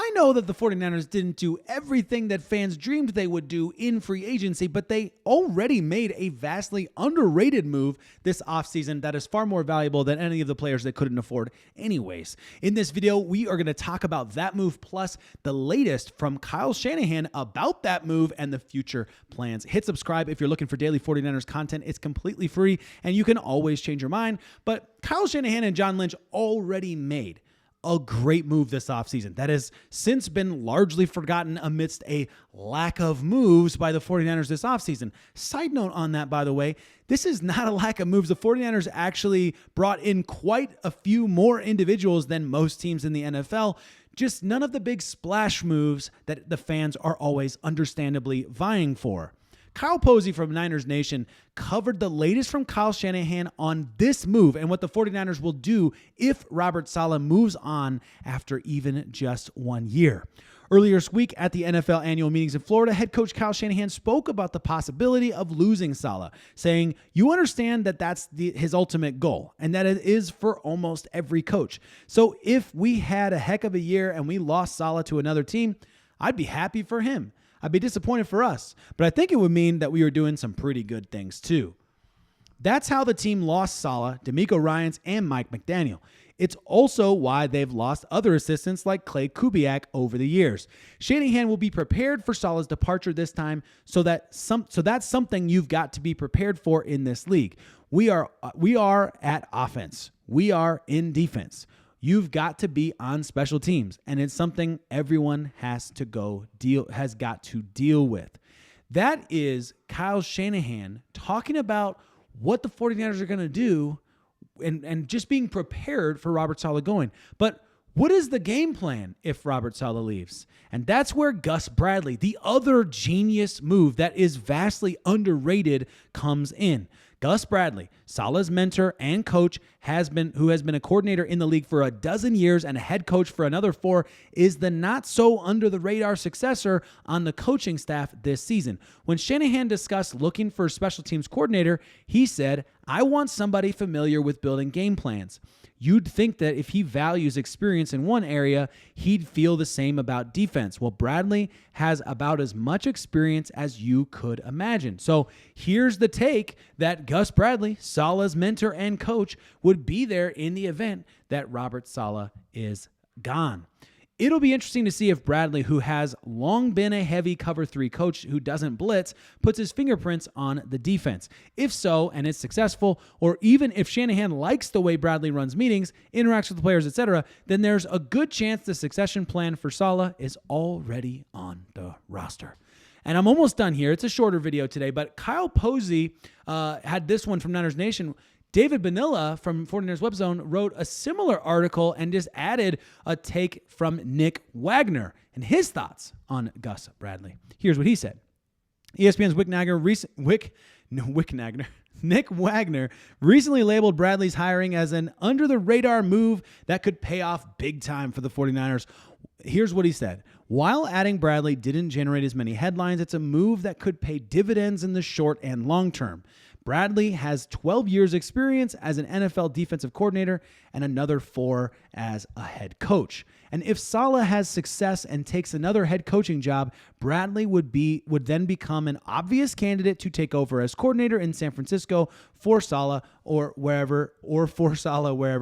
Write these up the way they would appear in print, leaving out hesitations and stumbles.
I know that the 49ers didn't do everything that fans dreamed they would do in free agency, but they already made a vastly underrated move this offseason that is far more valuable than any of the players they couldn't afford anyways. In this video, we are going to talk about that move plus the latest from Kyle Shanahan about that move and the future plans. Hit subscribe if you're looking for daily 49ers content. It's completely free and you can always change your mind. But Kyle Shanahan and John Lynch already made a great move this offseason that has since been largely forgotten amidst a lack of moves by the 49ers this offseason. Side note on that, by the way, this is not a lack of moves. The 49ers actually brought in quite a few more individuals than most teams in the NFL. Just none of the big splash moves that the fans are always understandably vying for. Kyle Posey from Niners Nation covered the latest from Kyle Shanahan on this move and what the 49ers will do if Robert Salah moves on after even just 1 year. Earlier this week at the NFL annual meetings in Florida, head coach Kyle Shanahan spoke about the possibility of losing Salah, saying, "You understand that that's his ultimate goal and that it is for almost every coach. So if we had a heck of a year and we lost Salah to another team, I'd be happy for him. I'd be disappointed for us, but I think it would mean that we were doing some pretty good things too." That's how the team lost Salah, D'Amico Ryans, and Mike McDaniel. It's also why they've lost other assistants like Clay Kubiak over the years. Shanahan will be prepared for Salah's departure this time, so that's something you've got to be prepared for in this league. We are at offense. We are in defense. You've got to be on special teams, and it's something everyone has got to deal with. That is Kyle Shanahan talking about what the 49ers are going to do and just being prepared for Robert Salah going. But what is the game plan if Robert Salah leaves? And that's where Gus Bradley, the other genius move that is vastly underrated, comes in. Gus Bradley, Salah's mentor and coach, who has been a coordinator in the league for a dozen years and a head coach for another 4, is the not so under the radar successor on the coaching staff this season. When Shanahan discussed looking for a special teams coordinator, he said, "I want somebody familiar with building game plans." You'd think that if he values experience in one area, he'd feel the same about defense. Well, Bradley has about as much experience as you could imagine. So here's the take that Gus Bradley, Salah's mentor and coach, would be there in the event that Robert Salah is gone. It'll be interesting to see if Bradley, who has long been a heavy cover 3 coach who doesn't blitz, puts his fingerprints on the defense. If so, and is successful, or even if Shanahan likes the way Bradley runs meetings, interacts with the players, etc., then there's a good chance the succession plan for Salah is already on the roster. And I'm almost done here. It's a shorter video today, but Kyle Posey had this one from Niners Nation. David Bonilla from 49ers Web Zone wrote a similar article and just added a take from Nick Wagner and his thoughts on Gus Bradley. Here's what he said. ESPN's Nick Wagner recently labeled Bradley's hiring as an under-the-radar move that could pay off big time for the 49ers. Here's what he said. While adding Bradley didn't generate as many headlines, it's a move that could pay dividends in the short and long term. Bradley has 12 years experience as an NFL defensive coordinator and another 4 as a head coach. And if Salah has success and takes another head coaching job, Bradley would then become an obvious candidate to take over as coordinator in San Francisco for Salah wherever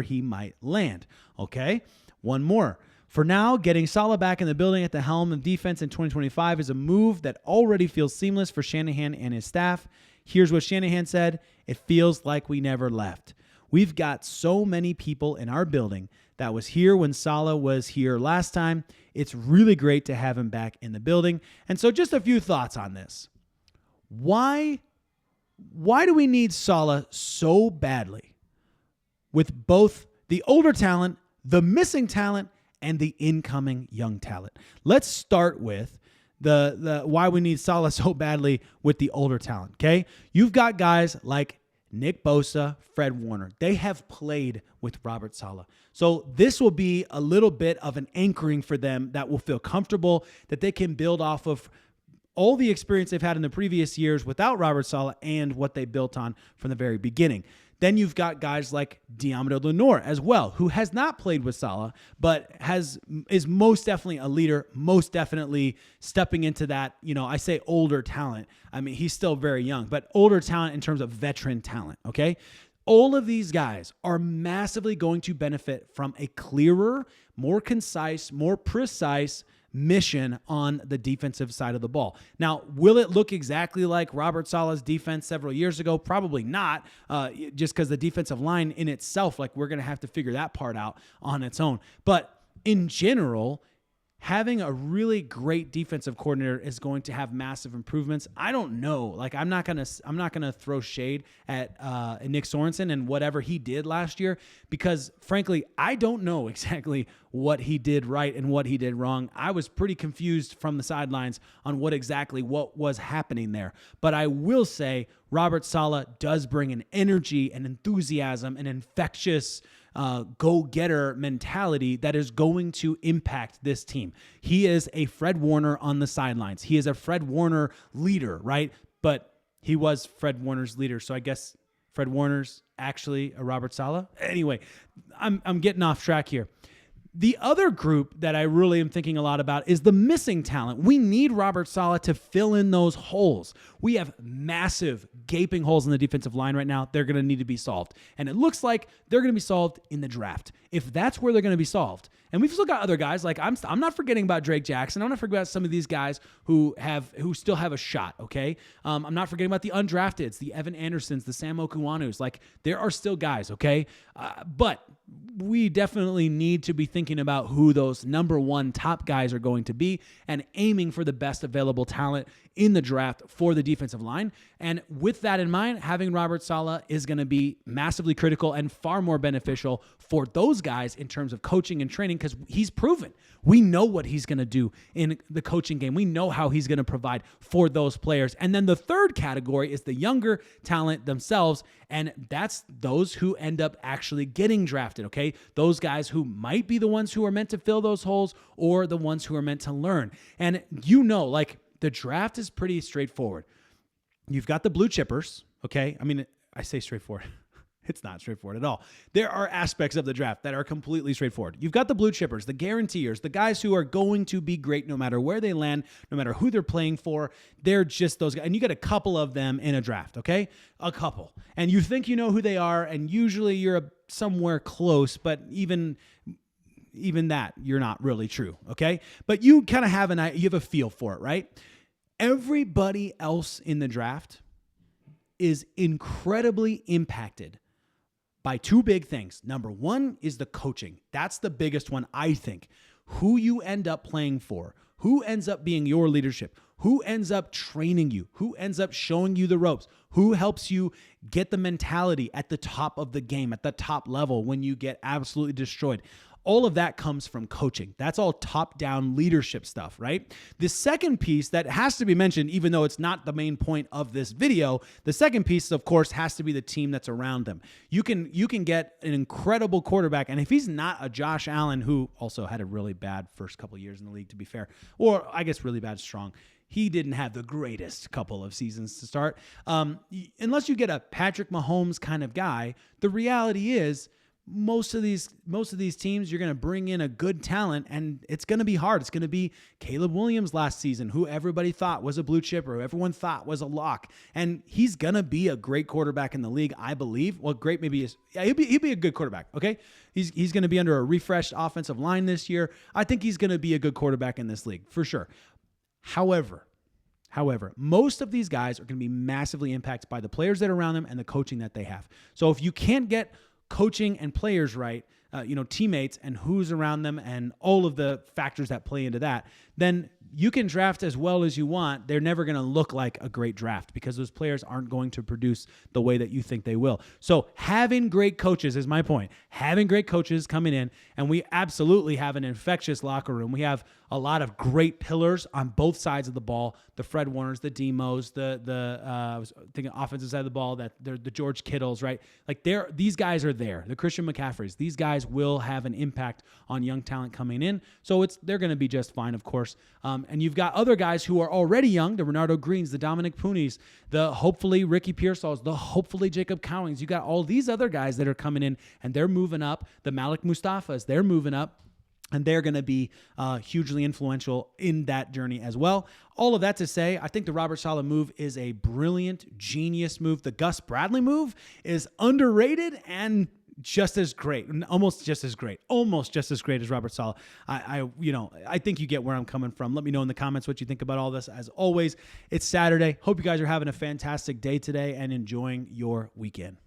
he might land. Okay? One more. For now, getting Salah back in the building at the helm of defense in 2025 is a move that already feels seamless for Shanahan and his staff. Here's what Shanahan said. "It feels like we never left. We've got so many people in our building that was here when Salah was here last time. It's really great to have him back in the building." And so just a few thoughts on this. Why do we need Salah so badly with both the older talent, the missing talent, and the incoming young talent? Let's start with the why we need Salah so badly with the older talent, okay? You've got guys like Nick Bosa, Fred Warner. They have played with Robert Salah. So this will be a little bit of an anchoring for them that will feel comfortable, that they can build off of all the experience they've had in the previous years without Robert Salah and what they built on from the very beginning. Then you've got guys like Deommodore Lenoir as well, who has not played with Salah, but is most definitely a leader, most definitely stepping into that, I say older talent. I mean, he's still very young, but older talent in terms of veteran talent, okay? All of these guys are massively going to benefit from a clearer, more concise, more precise mission on the defensive side of the ball. Now, will it look exactly like Robert Saleh's defense several years ago? Probably not, just because the defensive line in itself, like we're going to have to figure that part out on its own. But in general, having a really great defensive coordinator is going to have massive improvements. I don't know. Like I'm not gonna throw shade at Nick Sorensen and whatever he did last year, because frankly, I don't know exactly what he did right and what he did wrong. I was pretty confused from the sidelines on what was happening there. But I will say Robert Saleh does bring an energy and enthusiasm and infectious go-getter mentality that is going to impact this team. He is a Fred Warner on the sidelines. He is a Fred Warner leader, right? But he was Fred Warner's leader, so I guess Fred Warner's actually a Robert Saleh. Anyway, I'm getting off track here. The other group that I really am thinking a lot about is the missing talent. We need Robert Saleh to fill in those holes. We have massive gaping holes in the defensive line right now. They're going to need to be solved. And it looks like they're going to be solved in the draft. If that's where they're going to be solved. And we've still got other guys, like I'm not forgetting about Drake Jackson. I'm not forgetting about some of these guys who still have a shot, okay? I'm not forgetting about the undrafteds, the Evan Andersons, the Sam Okuanus. Like, there are still guys, okay? But we definitely need to be thinking about who those number one top guys are going to be and aiming for the best available talent in the draft for the defensive line. And with that in mind, having Robert Saleh is going to be massively critical and far more beneficial for those guys in terms of coaching and training, because he's proven. We know what he's going to do in the coaching game. We know how he's going to provide for those players. And then the third category is the younger talent themselves, and that's those who end up actually getting drafted, okay? Those guys who might be the ones who are meant to fill those holes or the ones who are meant to learn. And like, the draft is pretty straightforward. You've got the blue chippers, okay? I mean, I say straightforward. It's not straightforward at all. There are aspects of the draft that are completely straightforward. You've got the blue chippers, the guaranteers, the guys who are going to be great no matter where they land, no matter who they're playing for. They're just those guys. And you get a couple of them in a draft, okay? A couple. And you think you know who they are, and usually you're somewhere close, but even that, you're not really true, okay? But you kind of have a feel for it, right? Everybody else in the draft is incredibly impacted by two big things. Number one is the coaching. That's the biggest one, I think. Who you end up playing for, who ends up being your leadership, who ends up training you, who ends up showing you the ropes, who helps you get the mentality at the top of the game, at the top level when you get absolutely destroyed. All of that comes from coaching. That's all top-down leadership stuff, right? The second piece that has to be mentioned, even though it's not the main point of this video, the second piece, of course, has to be the team that's around them. You can get an incredible quarterback, and if he's not a Josh Allen, who also had a really bad first couple years in the league, to be fair, or I guess really bad strong, he didn't have the greatest couple of seasons to start. Unless you get a Patrick Mahomes kind of guy, the reality is, most of these teams, you're going to bring in a good talent, and it's going to be hard. It's going to be Caleb Williams last season, who everybody thought was a blue chipper, who everyone thought was a lock, and he's going to be a great quarterback in the league, I believe. Well, great maybe is, yeah, he'll be a good quarterback, okay? He's going to be under a refreshed offensive line this year. I think he's going to be a good quarterback in this league, for sure. However, most of these guys are going to be massively impacted by the players that are around them and the coaching that they have. So if you can't get coaching and players right, teammates and who's around them and all of the factors that play into that, then you can draft as well as you want. They're never going to look like a great draft because those players aren't going to produce the way that you think they will. So having great coaches is my point. Having great coaches coming in, and we absolutely have an infectious locker room. We have a lot of great pillars on both sides of the ball. The Fred Warners, the Demos, I was thinking offensive side of the ball, that they're the George Kittles, right? Like these guys are there. The Christian McCaffreys, these guys guys will have an impact on young talent coming in. So they're going to be just fine, of course. And you've got other guys who are already young, the Renardo Greens, the Dominic Pooneys, the hopefully Ricky Pearsalls, the hopefully Jacob Cowings. You got all these other guys that are coming in and they're moving up. The Malik Mustafas, they're moving up. And they're going to be hugely influential in that journey as well. All of that to say, I think the Robert Salah move is a brilliant, genius move. The Gus Bradley move is underrated and just as great, almost just as great as Robert Salah. I think you get where I'm coming from. Let me know in the comments what you think about all this. As always, it's Saturday. Hope you guys are having a fantastic day today and enjoying your weekend.